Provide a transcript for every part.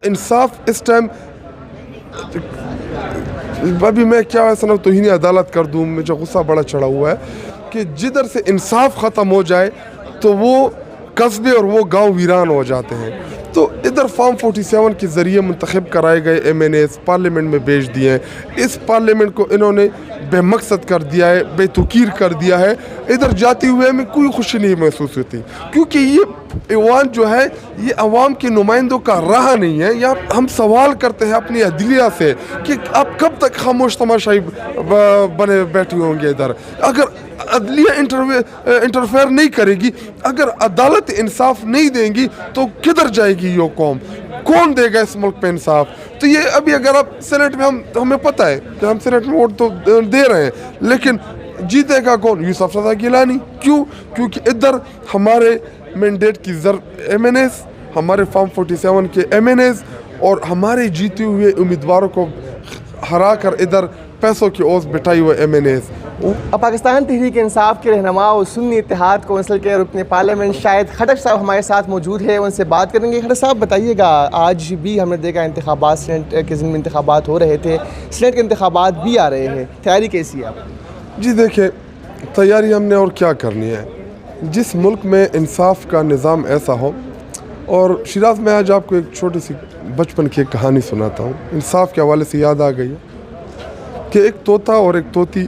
इंसाफ इस टाइम अभी मैं क्या ऐसा ना तौहीन अदालत कर दूँ, मुझे गुस्सा बड़ा चढ़ा हुआ है कि जिधर से इंसाफ ख़त्म हो जाए तो वो कस्बे और वो गांव वीरान हो जाते हैं। तो इधर फॉर्म 47 के ज़रिए मुंतखब कराए गए MNAs पार्लियामेंट में भेज दिए हैं। इस पार्लियामेंट को इन्होंने बेमकसद कर दिया है, बेतुकीर कर दिया है। इधर जाते हुए हमें कोई खुशी नहीं महसूस होती, क्योंकि ये ऐवान जो है ये अवाम के नुमाइंदों का रहा नहीं है। या हम सवाल करते हैं अपनी अदलिया से कि आप कब तक खामोश तमाशाई बने बैठे होंगे इधर। अगर अदलिया इंटरफेयर नहीं करेगी, अगर अदालत इंसाफ नहीं देंगी तो किधर जाएगी ये कौम? कौन देगा इस मुल्क पे इंसाफ? तो ये अभी अगर आप सेनेट में हमें पता है कि हम सेनेट में वोट तो दे रहे हैं, लेकिन जीतेगा कौन? यूसुफ रज़ा गिलानी। क्यों? क्योंकि इधर हमारे मैंडेट की MNAs, हमारे फॉर्म 47 के MNAs और हमारे जीते हुए उम्मीदवारों को हरा कर इधर पैसों की ओस बिठाई हुए MNAs। अब पाकिस्तान तहरीक इंसाफ के रहनुमा और सुन्नी इत्तेहाद कौंसिल के रुकन पार्लियामेंट शाहिद खटक साहब हमारे साथ मौजूद है, उनसे बात करेंगे। खटक साहब बताइएगा, आज भी हमने देखा इंतखाबात सेनेट के ज़िम्मे इंतखाबात हो रहे थे, सेनेट के इंतखाबात भी आ रहे हैं, तैयारी कैसी है आप? जी देखिए, तैयारी हमने और क्या करनी है। जिस मुल्क में इंसाफ का निज़ाम ऐसा हो, और शिराज में आज आपको एक छोटी सी बचपन की एक कहानी सुनाता हूँ, इंसाफ के हवाले से याद आ गई है कि एक तोता और एक तोती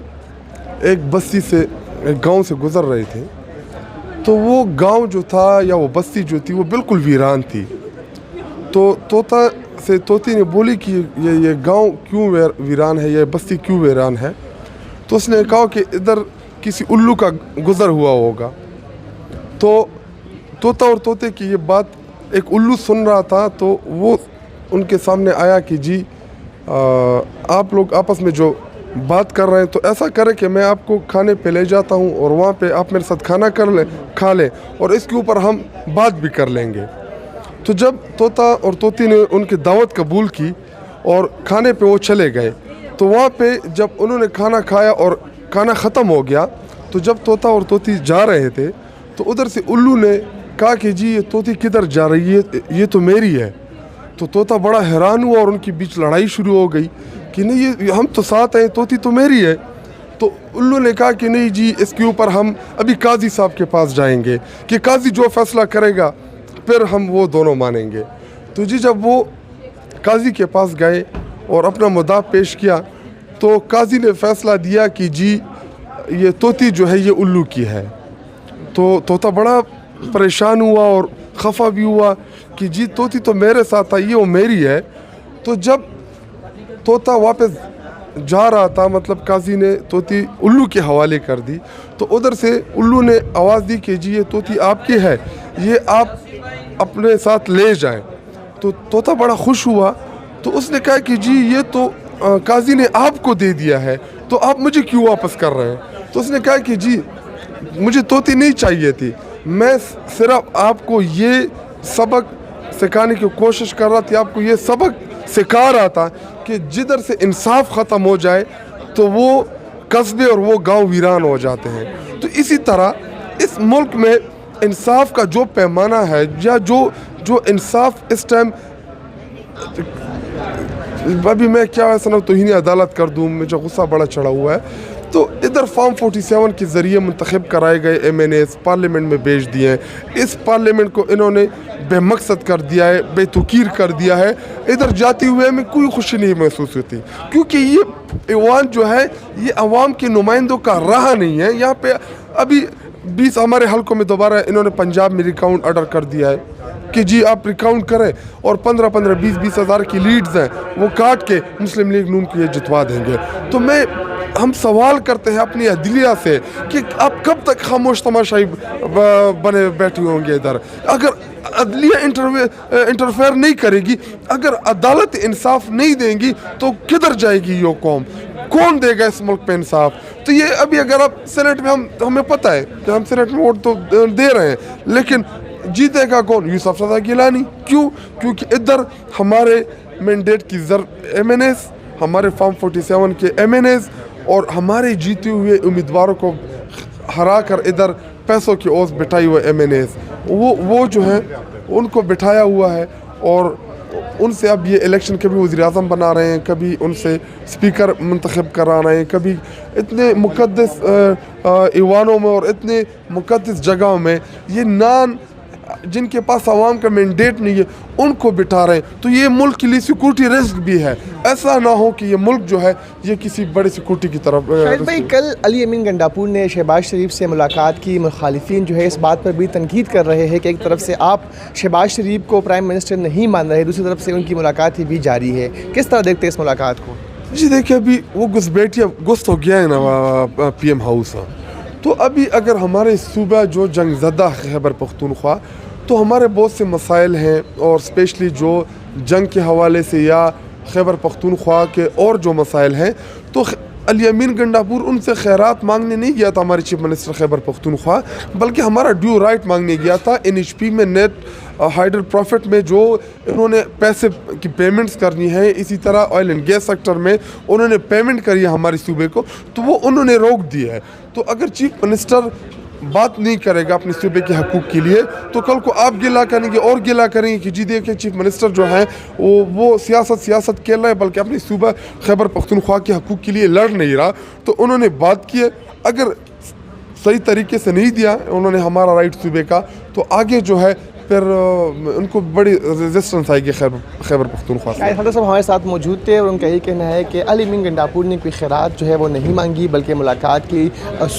एक बस्ती से, एक गांव से गुज़र रहे थे। तो वो गांव जो था या वो बस्ती जो थी वो बिल्कुल वीरान थी। तो तोता से तोती ने बोली कि ये गांव क्यों वीरान है, ये बस्ती क्यों वीरान है? तो उसने कहा कि इधर किसी उल्लू का गुज़र हुआ होगा। तो तोता और तोते की ये बात एक उल्लू सुन रहा था, तो वो उनके सामने आया कि जी आप लोग आपस में जो बात कर रहे हैं तो ऐसा करें कि मैं आपको खाने पे ले जाता हूँ और वहाँ पे आप मेरे साथ खाना खा लें और इसके ऊपर हम बात भी कर लेंगे। तो जब तोता और तोती ने उनकी दावत कबूल की और खाने पे वो चले गए, तो वहाँ पे जब उन्होंने खाना खाया और खाना ख़त्म हो गया, तो जब तोता और तोती जा रहे थे तो उधर से उल्लू ने कहा कि जी ये तोती किधर जा रही है, ये तो मेरी है। तो तोता बड़ा हैरान हुआ और उनके बीच लड़ाई शुरू हो गई कि नहीं, ये हम तो साथ हैं, तोती तो मेरी है। तो उल्लू ने कहा कि नहीं जी, इसके ऊपर हम अभी काजी साहब के पास जाएंगे कि काजी जो फैसला करेगा फिर हम वो दोनों मानेंगे। तो जी जब वो काजी के पास गए और अपना मुद्दा पेश किया, तो काजी ने फैसला दिया कि जी ये तोती जो है ये उल्लू की है। तो तोता बड़ा परेशान हुआ और खफा भी हुआ कि जी तोती तो मेरे साथ आई है, वो मेरी है। तो जब तोता वापस जा रहा था, मतलब काजी ने तोती उल्लू के हवाले कर दी, तो उधर से उल्लू ने आवाज़ दी कि जी ये तोती आपकी है, ये आप अपने साथ ले जाएं। तो तोता बड़ा खुश हुआ, तो उसने कहा कि जी ये तो काजी ने आपको दे दिया है, तो आप मुझे क्यों वापस कर रहे हैं? तो उसने कहा कि जी मुझे तोती नहीं चाहिए थी, मैं सिर्फ आपको ये सबक सिखाने की कोशिश कर रहा था, आपको ये सबक सिखा रहा था कि जिधर से इंसाफ ख़त्म हो जाए तो वो कस्बे और वो गांव वीरान हो जाते हैं। तो इसी तरह इस मुल्क में इंसाफ का जो पैमाना है या जो इंसाफ इस टाइम, अभी मैं क्या ऐसा ना तौहीन अदालत कर दूँ, मुझे गुस्सा बड़ा चढ़ा हुआ है। तो इधर फॉर्म 47 के ज़रिए मुंतखब कराए गए MNAs पार्लियामेंट में भेज दिए हैं। इस पार्लियामेंट को इन्होंने बेमकसद कर दिया है, बेतुकीर कर दिया है। इधर जाते हुए हमें कोई खुशी नहीं महसूस होती, क्योंकि ये ऐवान जो है ये अवाम के नुमाइंदों का रहा नहीं है। यहाँ पे अभी 20 हमारे हल्कों में दोबारा इन्होंने पंजाब में रिकाउंट ऑर्डर कर दिया है कि जी आप रिकाउंट करें और 15-15, 20-20 हज़ार की लीड्स हैं वो काट के मुस्लिम लीग नून को ये जितवा देंगे। तो हम सवाल करते हैं अपनी अदलिया से कि आप कब तक खामोश तमाशाई बने बैठे होंगे इधर। अगर अदलिया इंटरफेयर नहीं करेगी, अगर अदालत इंसाफ नहीं देंगी तो किधर जाएगी ये कौम? कौन देगा इस मुल्क पे इंसाफ? तो ये अभी अगर आप सेनेट में हमें पता है कि हम सेनेट में वोट तो दे रहे हैं, लेकिन जीतेगा कौन? यूसुफ रज़ा गिलानी। क्यों? क्योंकि इधर हमारे मैंडेट की MNAs, हमारे फॉर्म 47 के MNAs और हमारे जीते हुए उम्मीदवारों को हरा कर इधर पैसों की ओस बिठाई हुए MNAs, वो जो है उनको बिठाया हुआ है और ان سے اب یہ الیکشن کبھی وزیر اعظم بنا رہے ہیں, کبھی ان سے اسپیکر منتخب کرا رہے ہیں, کبھی اتنے مقدس ایوانوں میں اور اتنے مقدس جگہوں میں یہ جن کے پاس عوام کا مینڈیٹ نہیں ہے ان کو بٹھا رہے ہیں. تو یہ ملک کے لیے سیکورٹی رسک بھی ہے. ایسا نہ ہو کہ یہ ملک جو ہے یہ کسی بڑے سیکورٹی کی طرف. شاہد بھائی, کل علی امین گنڈاپور نے شہباز شریف سے ملاقات کی. مخالفین جو ہے اس بات پر بھی تنقید کر رہے ہیں کہ ایک طرف سے آپ شہباز شریف کو پرائم منسٹر نہیں مان رہے, دوسری طرف سے ان کی ملاقات بھی جاری ہے. کس طرح دیکھتے ہیں اس ملاقات کو؟ جی دیکھیں, ابھی وہ گست ہو گیا ہے نا پی ایم ہاؤس. تو ابھی اگر ہمارے صوبہ جو جنگ زدہ خیبر پختونخوا, تو ہمارے بہت سے مسائل ہیں, اور اسپیشلی جو جنگ کے حوالے سے یا خیبر پختونخوا کے اور جو مسائل ہیں, تو علی امین گنڈاپور ان سے خیرات مانگنے نہیں گیا تھا ہمارے چیف منسٹر خیبر پختونخوا, بلکہ ہمارا ڈیو رائٹ مانگنے گیا تھا. NHP میں نیٹ ہائیڈر پروفٹ میں جو انہوں نے پیسے کی پیمنٹس کرنی ہے, اسی طرح آئل اینڈ گیس سیکٹر میں انہوں نے پیمنٹ کری ہے ہمارے صوبے کو, تو وہ انہوں نے روک دی ہے. تو اگر چیف منسٹر بات نہیں کرے گا اپنے صوبے کے حقوق کے لیے, تو کل کو آپ گلا کریں گے اور گلا کریں گے کہ جی دیکھیں چیف منسٹر جو ہیں وہ سیاست کھیل رہا ہے, بلکہ اپنی صوبہ خیبر پختونخوا کے حقوق کے لیے لڑ نہیں رہا. تو انہوں نے بات کی ہے, اگر صحیح طریقے سے نہیں دیا انہوں نے ہمارا رائٹ صوبے کا, تو آگے جو ہے پھر ان کو بڑی ریزسٹنس آئے گی خیبر پختونخوا سے. خالد صاحب ہمارے ساتھ موجود تھے, اور ان کا یہی کہنا ہے کہ علی امین گنڈاپور نے کوئی خیرات جو ہے وہ نہیں مانگی, بلکہ ملاقات کی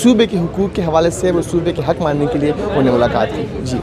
صوبے کے حقوق کے حوالے سے, وہ صوبے کے حق ماننے کے لیے انہوں نے ملاقات کی. جی.